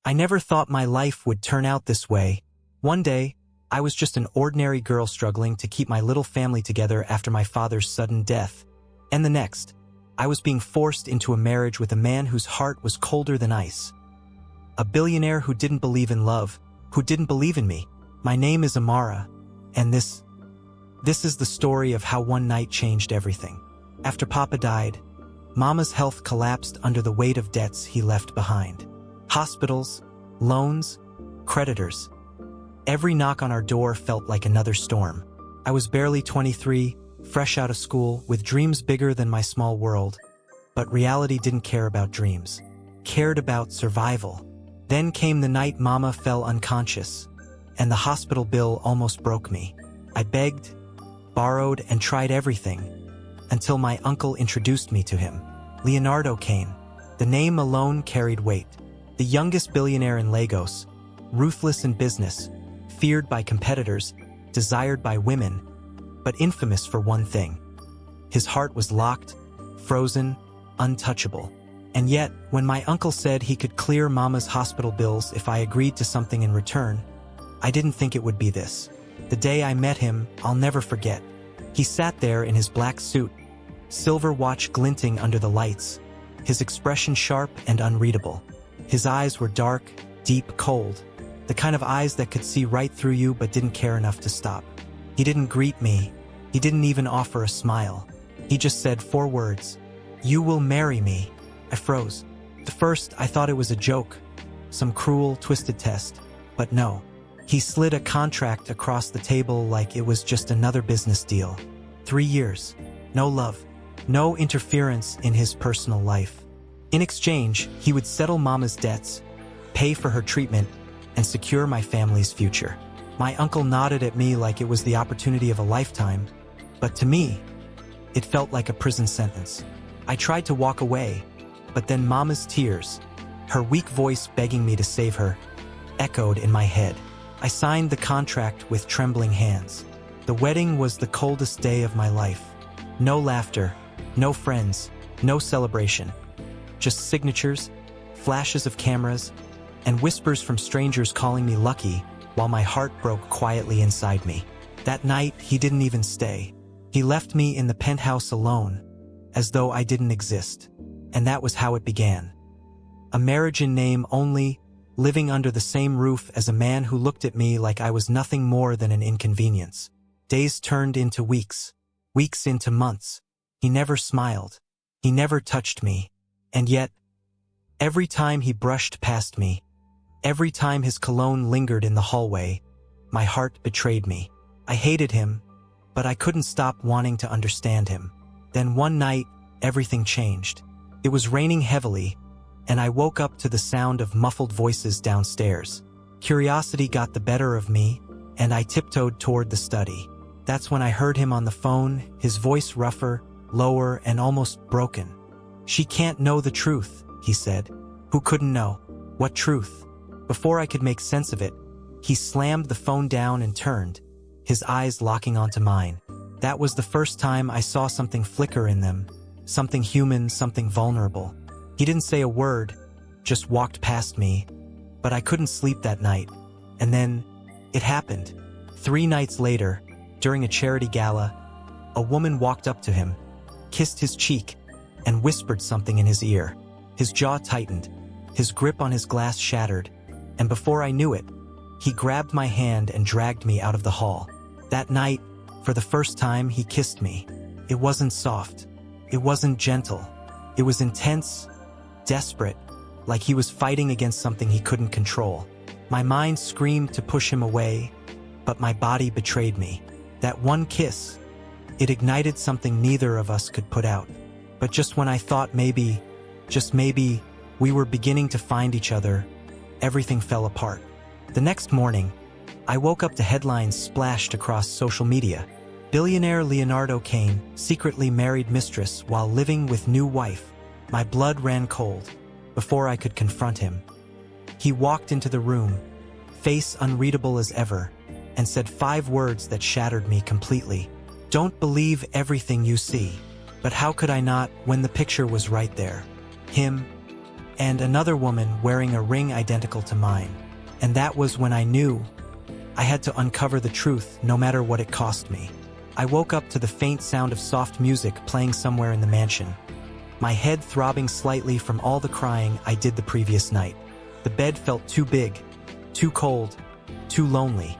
I never thought my life would turn out this way. One day, I was just an ordinary girl struggling to keep my little family together after my father's sudden death. And the next, I was being forced into a marriage with a man whose heart was colder than ice. A billionaire who didn't believe in love, who didn't believe in me. My name is Amara, and this is the story of how one night changed everything. After Papa died, Mama's health collapsed under the weight of debts he left behind. Hospitals, loans, creditors. Every knock on our door felt like another storm. I was barely 23, fresh out of school, with dreams bigger than my small world. But reality didn't care about dreams. Cared about survival. Then came the night Mama fell unconscious, and the hospital bill almost broke me. I begged, borrowed, and tried everything, until my uncle introduced me to him. Leonardo Kane. The name alone carried weight. The youngest billionaire in Lagos, ruthless in business, feared by competitors, desired by women, but infamous for one thing. His heart was locked, frozen, untouchable. And yet, when my uncle said he could clear Mama's hospital bills if I agreed to something in return, I didn't think it would be this. The day I met him, I'll never forget. He sat there in his black suit, silver watch glinting under the lights, his expression sharp and unreadable. His eyes were dark, deep, cold, the kind of eyes that could see right through you but didn't care enough to stop. He didn't greet me. He didn't even offer a smile. He just said 4 words. "You will marry me." I froze. At first, I thought it was a joke, some cruel, twisted test. But no. He slid a contract across the table like it was just another business deal. 3 years. No love. No interference in his personal life. In exchange, he would settle Mama's debts, pay for her treatment, and secure my family's future. My uncle nodded at me like it was the opportunity of a lifetime, but to me, it felt like a prison sentence. I tried to walk away, but then Mama's tears, her weak voice begging me to save her, echoed in my head. I signed the contract with trembling hands. The wedding was the coldest day of my life. No laughter, no friends, no celebration. Just signatures, flashes of cameras, and whispers from strangers calling me lucky while my heart broke quietly inside me. That night, he didn't even stay. He left me in the penthouse alone, as though I didn't exist. And that was how it began. A marriage in name only, living under the same roof as a man who looked at me like I was nothing more than an inconvenience. Days turned into weeks, weeks into months. He never smiled. He never touched me. And yet, every time he brushed past me, every time his cologne lingered in the hallway, my heart betrayed me. I hated him, but I couldn't stop wanting to understand him. Then one night, everything changed. It was raining heavily, and I woke up to the sound of muffled voices downstairs. Curiosity got the better of me, and I tiptoed toward the study. That's when I heard him on the phone, his voice rougher, lower, and almost broken. "She can't know the truth," he said. Who couldn't know? What truth? Before I could make sense of it, he slammed the phone down and turned, his eyes locking onto mine. That was the first time I saw something flicker in them, something human, something vulnerable. He didn't say a word, just walked past me, but I couldn't sleep that night. And then, it happened. 3 nights later, during a charity gala, a woman walked up to him, kissed his cheek, and whispered something in his ear. His jaw tightened, his grip on his glass shattered, and before I knew it, he grabbed my hand and dragged me out of the hall. That night, for the first time, he kissed me. It wasn't soft. It wasn't gentle. It was intense, desperate, like he was fighting against something he couldn't control. My mind screamed to push him away, but my body betrayed me. That one kiss, it ignited something neither of us could put out. But just when I thought maybe, just maybe, we were beginning to find each other, everything fell apart. The next morning, I woke up to headlines splashed across social media. Billionaire Leonardo Kane, secretly married mistress while living with new wife. My blood ran cold before I could confront him. He walked into the room, face unreadable as ever, and said 5 words that shattered me completely. "Don't believe everything you see." But how could I not when the picture was right there? Him, and another woman wearing a ring identical to mine. And that was when I knew I had to uncover the truth, no matter what it cost me. I woke up to the faint sound of soft music playing somewhere in the mansion, my head throbbing slightly from all the crying I did the previous night. The bed felt too big, too cold, too lonely.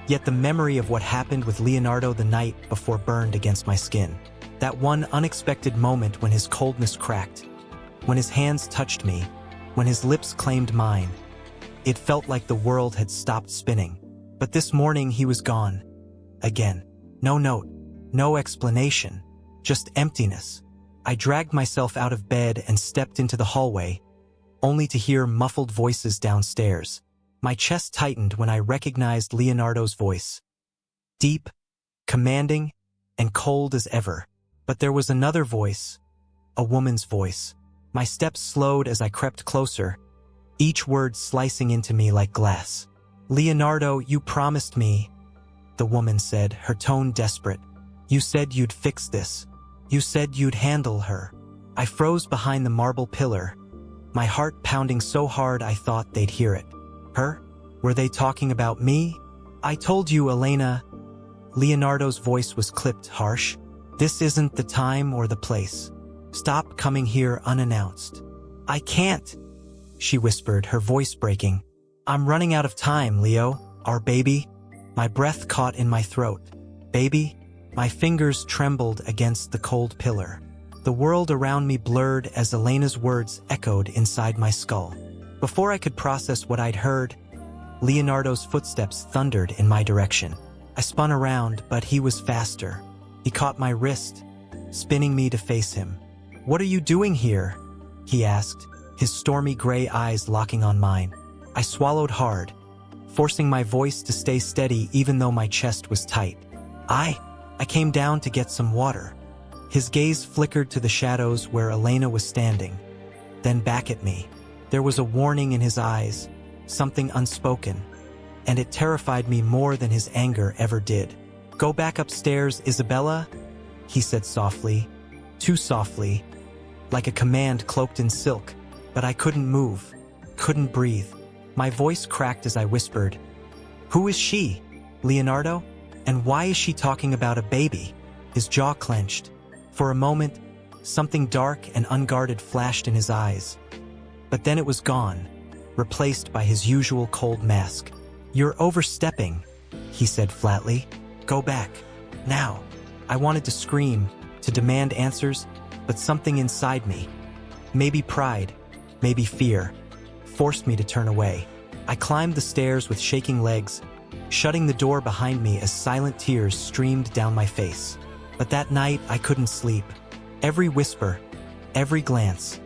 Yet the memory of what happened with Leonardo the night before burned against my skin. That one unexpected moment when his coldness cracked, when his hands touched me, when his lips claimed mine. It felt like the world had stopped spinning. But this morning he was gone. Again. No note, no explanation, just emptiness. I dragged myself out of bed and stepped into the hallway, only to hear muffled voices downstairs. My chest tightened when I recognized Leonardo's voice. Deep, commanding, and cold as ever. But there was another voice, a woman's voice. My steps slowed as I crept closer, each word slicing into me like glass. "Leonardo, you promised me," the woman said, her tone desperate. "You said you'd fix this. You said you'd handle her." I froze behind the marble pillar, my heart pounding so hard I thought they'd hear it. Her? Were they talking about me? "I told you, Elena." Leonardo's voice was clipped, harsh. "This isn't the time or the place. Stop coming here unannounced." "I can't," she whispered, her voice breaking. "I'm running out of time, Leo. Our baby." My breath caught in my throat. Baby? My fingers trembled against the cold pillar. The world around me blurred as Elena's words echoed inside my skull. Before I could process what I'd heard, Leonardo's footsteps thundered in my direction. I spun around, but he was faster. He caught my wrist, spinning me to face him. "What are you doing here?" he asked, his stormy gray eyes locking on mine. I swallowed hard, forcing my voice to stay steady even though my chest was tight. I came down to get some water." His gaze flickered to the shadows where Elena was standing, then back at me. There was a warning in his eyes, something unspoken, and it terrified me more than his anger ever did. "Go back upstairs, Isabella," he said softly, too softly, like a command cloaked in silk, but I couldn't move, couldn't breathe. My voice cracked as I whispered, "Who is she, Leonardo? And why is she talking about a baby?" His jaw clenched. For a moment, something dark and unguarded flashed in his eyes. But then it was gone, replaced by his usual cold mask. "You're overstepping," he said flatly. "Go back. Now." I wanted to scream, to demand answers, but something inside me, maybe pride, maybe fear, forced me to turn away. I climbed the stairs with shaking legs, shutting the door behind me as silent tears streamed down my face. But that night I couldn't sleep. Every whisper, every glance,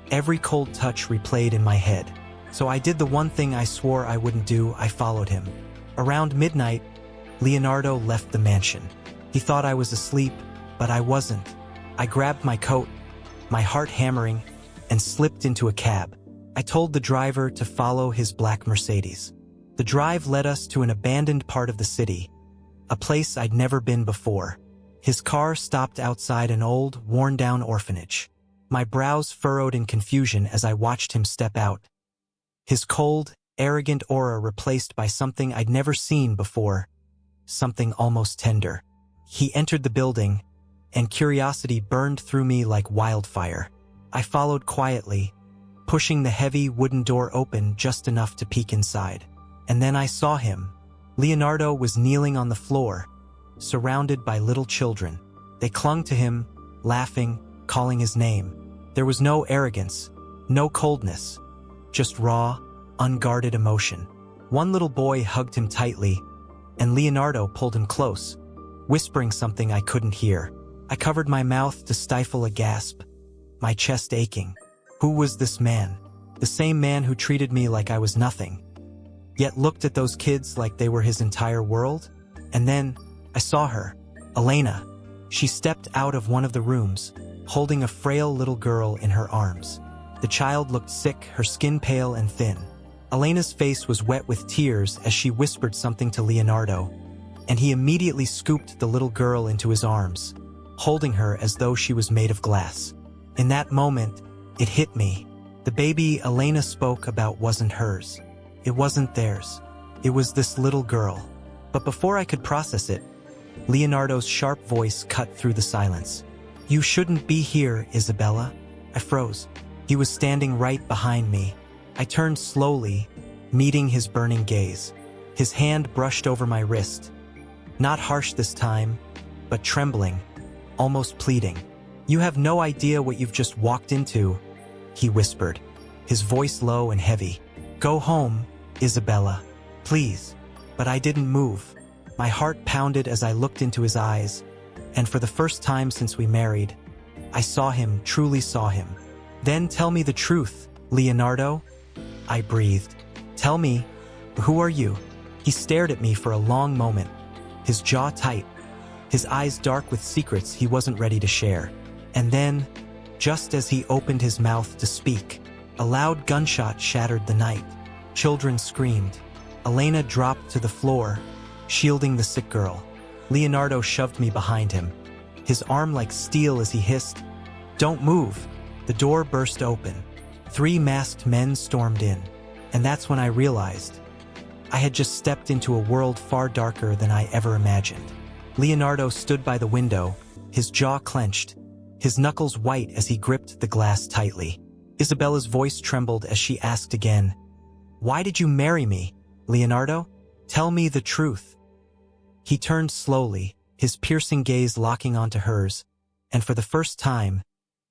every cold touch replayed in my head. So I did the one thing I swore I wouldn't do. I followed him. Around midnight, Leonardo left the mansion. He thought I was asleep, but I wasn't. I grabbed my coat, my heart hammering, and slipped into a cab. I told the driver to follow his black Mercedes. The drive led us to an abandoned part of the city, a place I'd never been before. His car stopped outside an old, worn-down orphanage. My brows furrowed in confusion as I watched him step out. His cold, arrogant aura replaced by something I'd never seen before, something almost tender. He entered the building, and curiosity burned through me like wildfire. I followed quietly, pushing the heavy wooden door open just enough to peek inside. And then I saw him. Leonardo was kneeling on the floor, surrounded by little children. They clung to him, laughing, calling his name. There was no arrogance, no coldness, just raw, unguarded emotion. One little boy hugged him tightly, and Leonardo pulled him close, whispering something I couldn't hear. I covered my mouth to stifle a gasp, my chest aching. Who was this man? The same man who treated me like I was nothing, yet looked at those kids like they were his entire world? And then, I saw her, Elena. She stepped out of one of the rooms, holding a frail little girl in her arms. The child looked sick, her skin pale and thin. Elena's face was wet with tears as she whispered something to Leonardo, and he immediately scooped the little girl into his arms, holding her as though she was made of glass. In that moment, it hit me. The baby Elena spoke about wasn't hers. It wasn't theirs. It was this little girl. But before I could process it, Leonardo's sharp voice cut through the silence. "You shouldn't be here, Isabella." I froze. He was standing right behind me. I turned slowly, meeting his burning gaze. His hand brushed over my wrist. Not harsh this time, but trembling, almost pleading. "You have no idea what you've just walked into," he whispered, his voice low and heavy. "Go home, Isabella, please." But I didn't move. My heart pounded as I looked into his eyes, and for the first time since we married, I saw him, truly saw him. "Then tell me the truth, Leonardo," I breathed. "Tell me, who are you?" He stared at me for a long moment, his jaw tight, his eyes dark with secrets he wasn't ready to share. And then, just as he opened his mouth to speak, a loud gunshot shattered the night. Children screamed. Elena dropped to the floor, shielding the sick girl. Leonardo shoved me behind him, his arm like steel as he hissed, "Don't move." The door burst open. 3 masked men stormed in, and that's when I realized I had just stepped into a world far darker than I ever imagined. Leonardo stood by the window, his jaw clenched, his knuckles white as he gripped the glass tightly. Isabella's voice trembled as she asked again, "Why did you marry me, Leonardo? Tell me the truth." He turned slowly, his piercing gaze locking onto hers, and for the first time,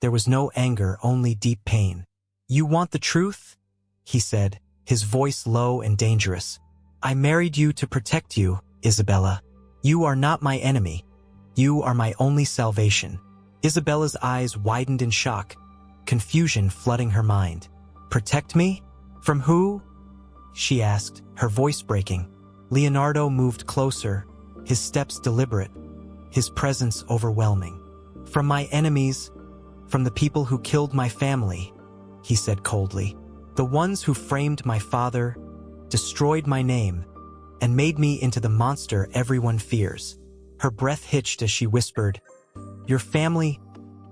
there was no anger, only deep pain. "You want the truth?" he said, his voice low and dangerous. "I married you to protect you, Isabella. You are not my enemy. You are my only salvation." Isabella's eyes widened in shock, confusion flooding her mind. "Protect me? From who?" she asked, her voice breaking. Leonardo moved closer, his steps deliberate, his presence overwhelming. "From my enemies, from the people who killed my family," he said coldly. "The ones who framed my father, destroyed my name, and made me into the monster everyone fears." Her breath hitched as she whispered, "Your family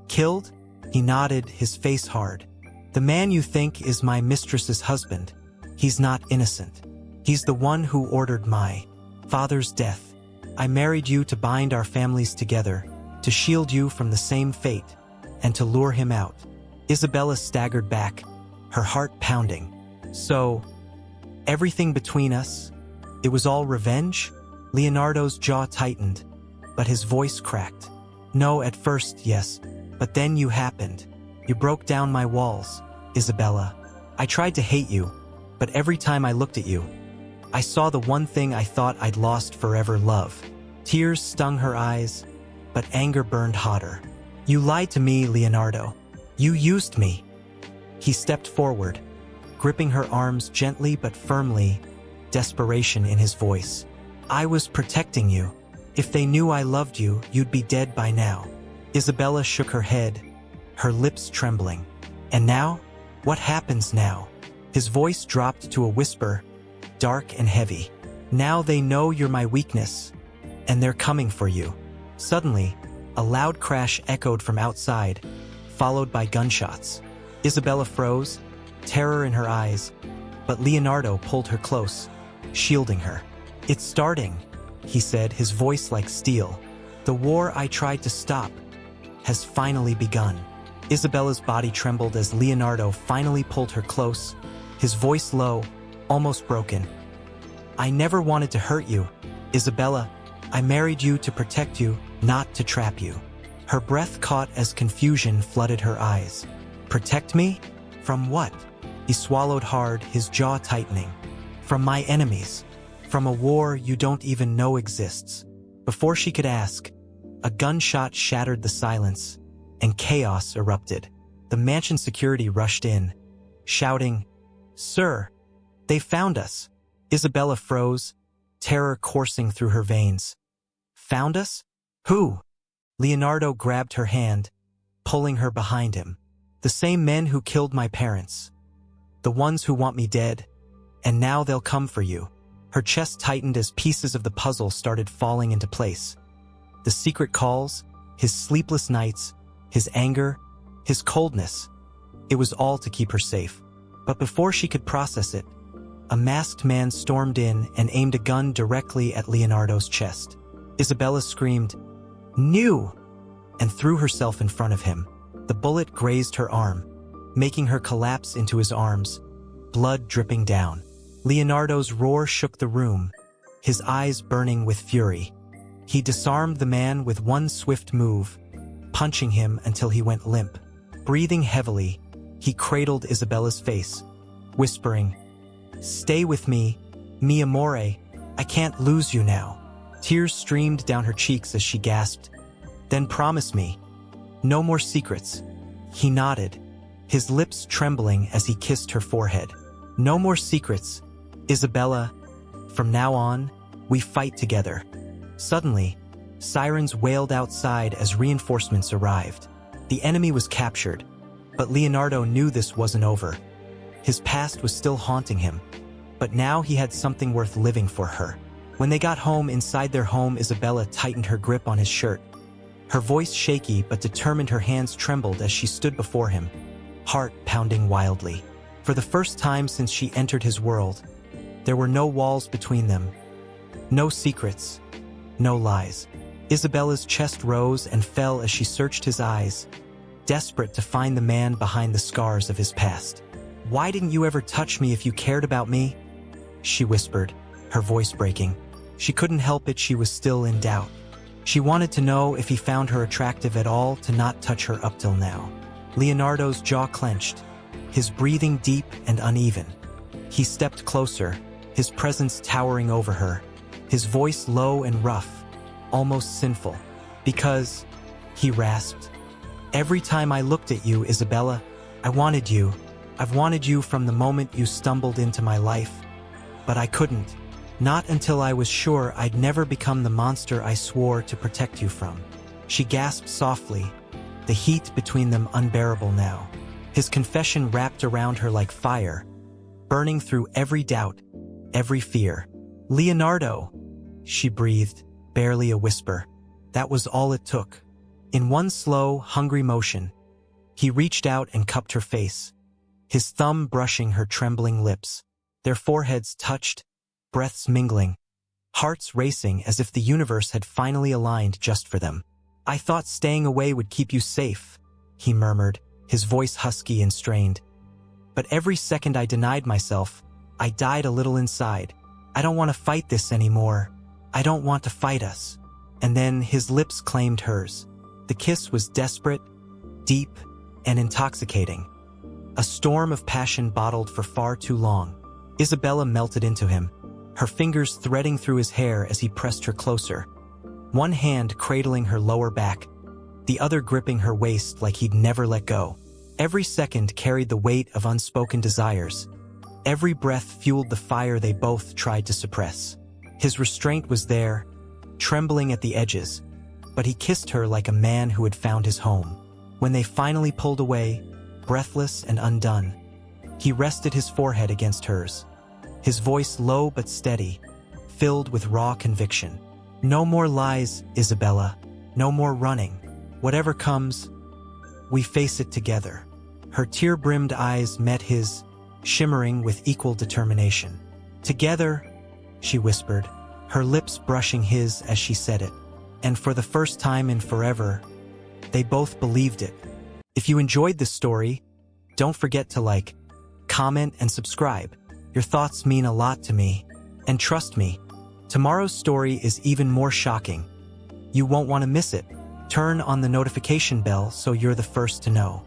killed?" He nodded, his face hard. "The man you think is my mistress's husband. He's not innocent. He's the one who ordered my father's death. I married you to bind our families together, to shield you from the same fate, and to lure him out." Isabella staggered back, her heart pounding. "So, everything between us, it was all revenge?" Leonardo's jaw tightened, but his voice cracked. "No, at first, yes. But then you happened. You broke down my walls, Isabella. I tried to hate you, but every time I looked at you, I saw the one thing I thought I'd lost forever: love." Tears stung her eyes, but anger burned hotter. "You lied to me, Leonardo. You used me." He stepped forward, gripping her arms gently but firmly, desperation in his voice. "I was protecting you. If they knew I loved you, you'd be dead by now." Isabella shook her head, her lips trembling. "And now? What happens now?" His voice dropped to a whisper, dark and heavy. "Now they know you're my weakness, and they're coming for you." Suddenly, a loud crash echoed from outside, followed by gunshots. Isabella froze, terror in her eyes, but Leonardo pulled her close, shielding her. "It's starting," he said, his voice like steel. "The war I tried to stop has finally begun." Isabella's body trembled as Leonardo finally pulled her close, his voice low, almost broken. "I never wanted to hurt you, Isabella. I married you to protect you, not to trap you." Her breath caught as confusion flooded her eyes. "Protect me? From what?" He swallowed hard, his jaw tightening. "From my enemies. From a war you don't even know exists." Before she could ask, a gunshot shattered the silence, and chaos erupted. The mansion security rushed in, shouting, "Sir, they found us." Isabella froze, terror coursing through her veins. "Found us? Who?" Leonardo grabbed her hand, pulling her behind him. "The same men who killed my parents. The ones who want me dead, and now they'll come for you." Her chest tightened as pieces of the puzzle started falling into place. The secret calls, his sleepless nights, his anger, his coldness. It was all to keep her safe. But before she could process it, a masked man stormed in and aimed a gun directly at Leonardo's chest. Isabella screamed, "No!" and threw herself in front of him. The bullet grazed her arm, making her collapse into his arms, blood dripping down. Leonardo's roar shook the room, his eyes burning with fury. He disarmed the man with one swift move, punching him until he went limp. Breathing heavily, he cradled Isabella's face, whispering, "Stay with me, mi amore, I can't lose you now." Tears streamed down her cheeks as she gasped, "Then promise me, no more secrets." He nodded, his lips trembling as he kissed her forehead. "No more secrets, Isabella. From now on, we fight together." Suddenly, sirens wailed outside as reinforcements arrived. The enemy was captured, but Leonardo knew this wasn't over. His past was still haunting him, but now he had something worth living for her. When they got home, inside their home, Isabella tightened her grip on his shirt. Her voice shaky but determined, her hands trembled as she stood before him, heart pounding wildly. For the first time since she entered his world, there were no walls between them, no secrets, no lies. Isabella's chest rose and fell as she searched his eyes, desperate to find the man behind the scars of his past. "Why didn't you ever touch me if you cared about me?" she whispered, her voice breaking. She couldn't help it, she was still in doubt. She wanted to know if he found her attractive at all to not touch her up till now. Leonardo's jaw clenched, his breathing deep and uneven. He stepped closer, his presence towering over her, his voice low and rough, almost sinful. "Because," he rasped, "every time I looked at you, Isabella, I wanted you. I've wanted you from the moment you stumbled into my life. But I couldn't. Not until I was sure I'd never become the monster I swore to protect you from." She gasped softly, the heat between them unbearable now. His confession wrapped around her like fire, burning through every doubt, every fear. "Leonardo," she breathed, barely a whisper. That was all it took. In one slow, hungry motion, he reached out and cupped her face, his thumb brushing her trembling lips. Their foreheads touched, breaths mingling, hearts racing as if the universe had finally aligned just for them. "I thought staying away would keep you safe," he murmured, his voice husky and strained. "But every second I denied myself, I died a little inside. I don't want to fight this anymore. I don't want to fight us." And then his lips claimed hers. The kiss was desperate, deep, and intoxicating. A storm of passion bottled for far too long. Isabella melted into him, her fingers threading through his hair as he pressed her closer, one hand cradling her lower back, the other gripping her waist like he'd never let go. Every second carried the weight of unspoken desires. Every breath fueled the fire they both tried to suppress. His restraint was there, trembling at the edges, but he kissed her like a man who had found his home. When they finally pulled away, breathless and undone, he rested his forehead against hers, his voice low but steady, filled with raw conviction. "No more lies, Isabella. No more running. Whatever comes, we face it together." Her tear-brimmed eyes met his, shimmering with equal determination. "Together," she whispered, her lips brushing his as she said it. And for the first time in forever, they both believed it. If you enjoyed this story, don't forget to like, comment, and subscribe. Your thoughts mean a lot to me. And trust me, tomorrow's story is even more shocking. You won't want to miss it. Turn on the notification bell so you're the first to know.